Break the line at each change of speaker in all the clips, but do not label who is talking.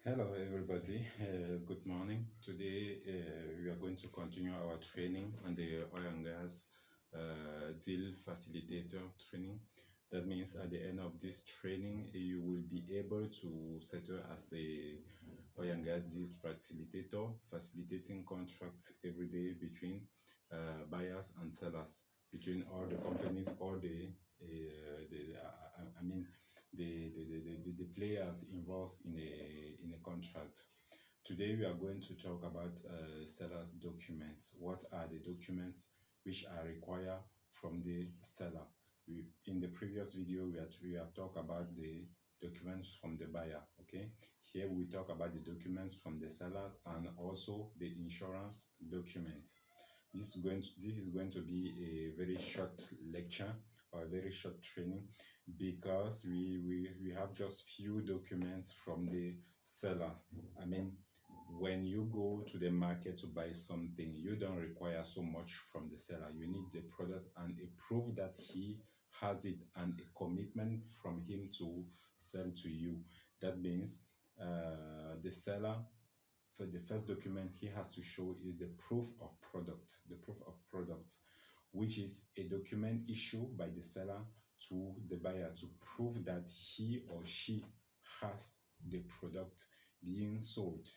Hello, everybody. Good morning. Today, we are going to continue our training on the oil and gas deal facilitator training. That means at the end of this training, you will be able to settle as a oil and gas deal facilitator, facilitating contracts every day between buyers and sellers, between all the companies, all I mean, the players involved in a contract. Today we are going to talk about seller's documents. What are the documents which are required from the seller? In the previous video, we have talked about the documents from the buyer. Okay, here we talk about the documents from the sellers and also the insurance document. This is going to be a very short lecture or a very short training because we have just few documents from the sellers. I mean, when you go to the market to buy something, you don't require so much from the seller. You need the product and a proof that he has it and a commitment from him to sell to you. That means the seller, for the first document he has to show is the proof of product, the proof of products, which is a document issued by the seller to the buyer to prove that he or she has the product being sold.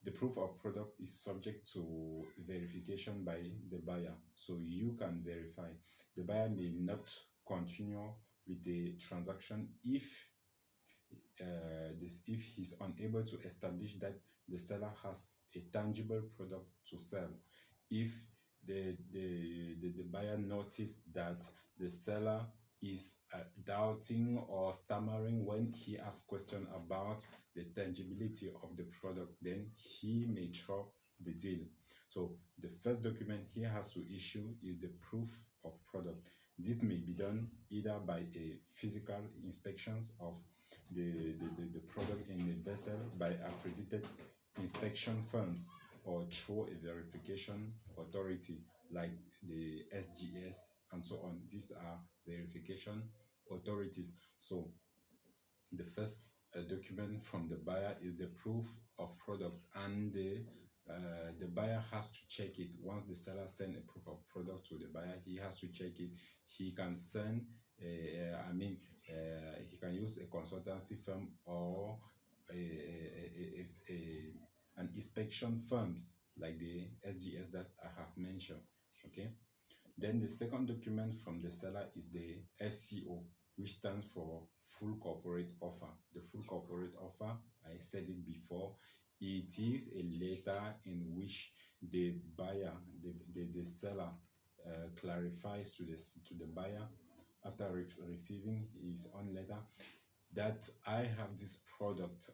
The proof of product is subject to verification by the buyer, so you can verify. The buyer may not continue with the transaction if he's unable to establish that the seller has a tangible product to sell. If the buyer noticed that the seller is doubting or stammering when he asks question about the tangibility of the product, then he may drop the deal. So the first document he has to issue is the proof of product. This may be done either by a physical inspections of the product in the vessel by accredited inspection firms or through a verification authority like the SGS and so on. These are verification authorities. So the first document from the buyer is the proof of product, and the buyer has to check it. Once the seller send a proof of product to the buyer, he has to check it. He can send he can use a consultancy firm or an inspection firms like the SGS that I have mentioned. Okay. Then the second document from the seller is the FCO, which stands for full corporate offer. The full corporate offer, I said it before, it is a letter in which the buyer, the seller, clarifies to the buyer after receiving his own letter that I have this product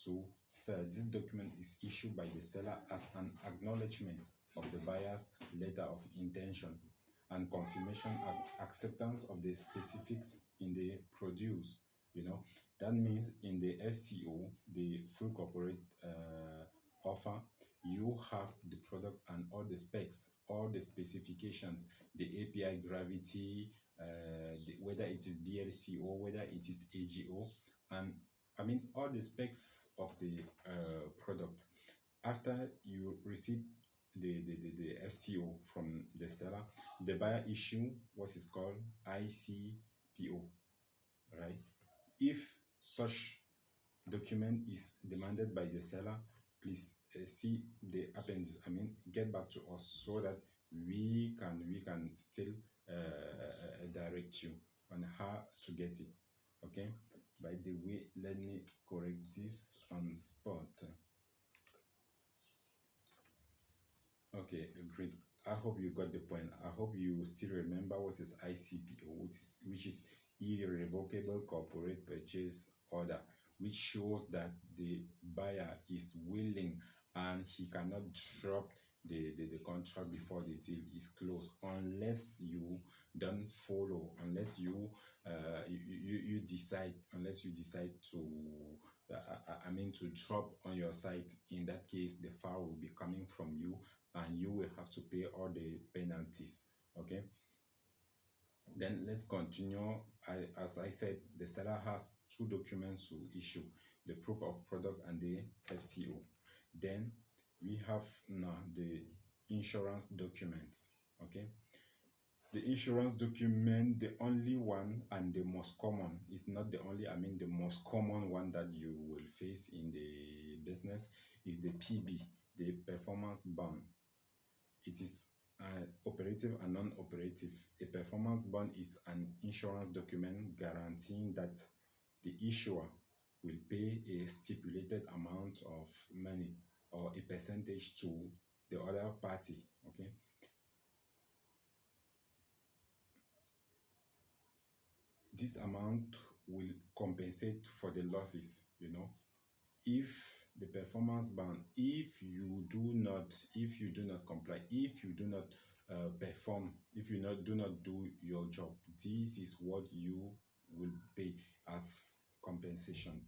to sell. This document is issued by the seller as an acknowledgement of the buyer's letter of intention and confirmation of acceptance of the specifics in the produce. That means in the FCO, the full corporate offer, you have the product and all the specs, all the specifications, the API gravity, whether it is DLC or whether it is AGO, and I mean all the specs of the product. After you receive the FCO from the seller, the buyer issue what is called ICPO, right? If such document is demanded by the seller, please see the appendix. I mean, get back to us so that we can still direct you on how to get it. Okay. By the way, let me correct this on spot. Okay, great. I hope you got the point. I hope you still remember what is ICPO, which is Irrevocable Corporate Purchase Order, which shows that the buyer is willing and he cannot drop the contract before the deal is closed unless you don't follow, unless you decide, to to drop on your side. In that case, the file will be coming from you and you will have to pay all the penalties. Okay, then let's continue. As I said, the seller has two documents to issue. the proof of product and the FCO. Then we have now the insurance documents. Okay, the insurance document, the only one and the most common, is not the only, I mean the most common one that you will face in the business is the PB, the performance bond. It is operative and non-operative. A performance bond is an insurance document guaranteeing that the issuer will pay a stipulated amount of money or a percentage to the other party. Okay, this amount will compensate for the losses, if the performance bond, if you do not comply, if you do not perform, if you do not do your job, this is what you will pay as compensation.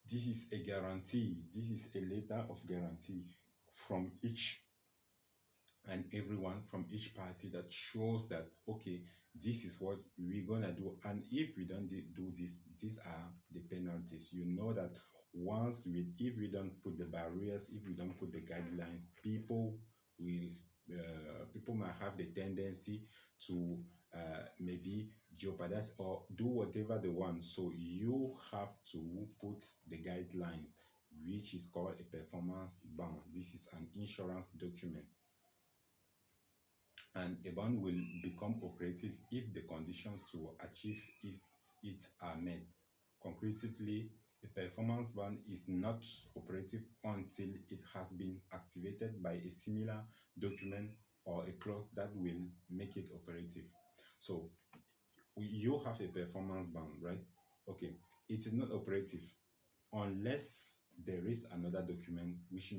This is a guarantee, this is a letter of guarantee from each and everyone, from each party, that shows that okay, this is what we're gonna do, and if we don't do this, these are the penalties. That once if we don't put the barriers, if we don't put the guidelines, people might have the tendency to maybe jeopardize or do whatever they want. So you have to put the guidelines, which is called a performance bond. This is an insurance document, and a bond will become operative if the conditions to achieve it are met. Conclusively, a performance bond is not operative until it has been activated by a similar document or a clause that will make it operative. So you have a performance bond, right? Okay, it is not operative unless there is another document which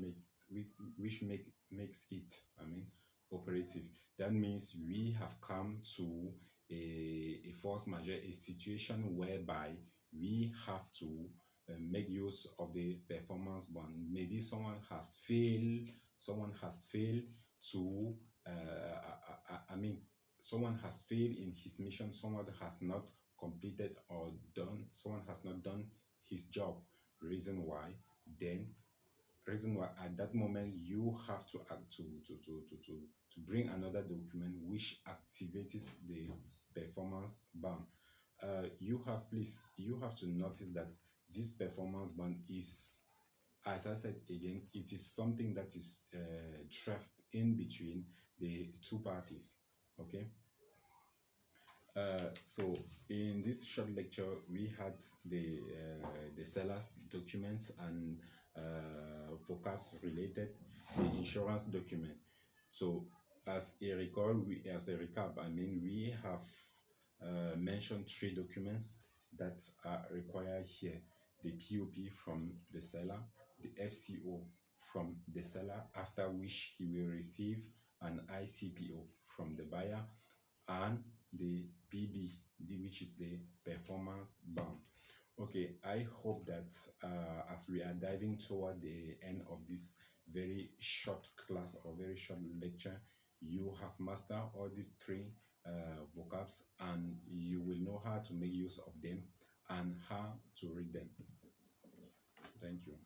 makes it, operative. That means we have come to a force majeure, a situation whereby we have to make use of the performance bond. Maybe to someone has failed in his mission, someone has not completed or done, someone has not done his job. Then reason why at that moment you have to act to bring another document which activates the performance bond. You have to notice that this performance bond is, as I said again, it is something that is draft in between the two parties. Okay, so in this short lecture we had the seller's documents and vocabs related the insurance document. So as a recap, we have mentioned three documents that are required here: the POP from the seller, the FCO from the seller, after which he will receive an ICPO from the buyer, and the PB, which is the performance bond. Okay, I hope that as we are diving toward the end of this very short class or very short lecture, you have mastered all these three vocabs, and you will know how to make use of them and how to read them. Thank you.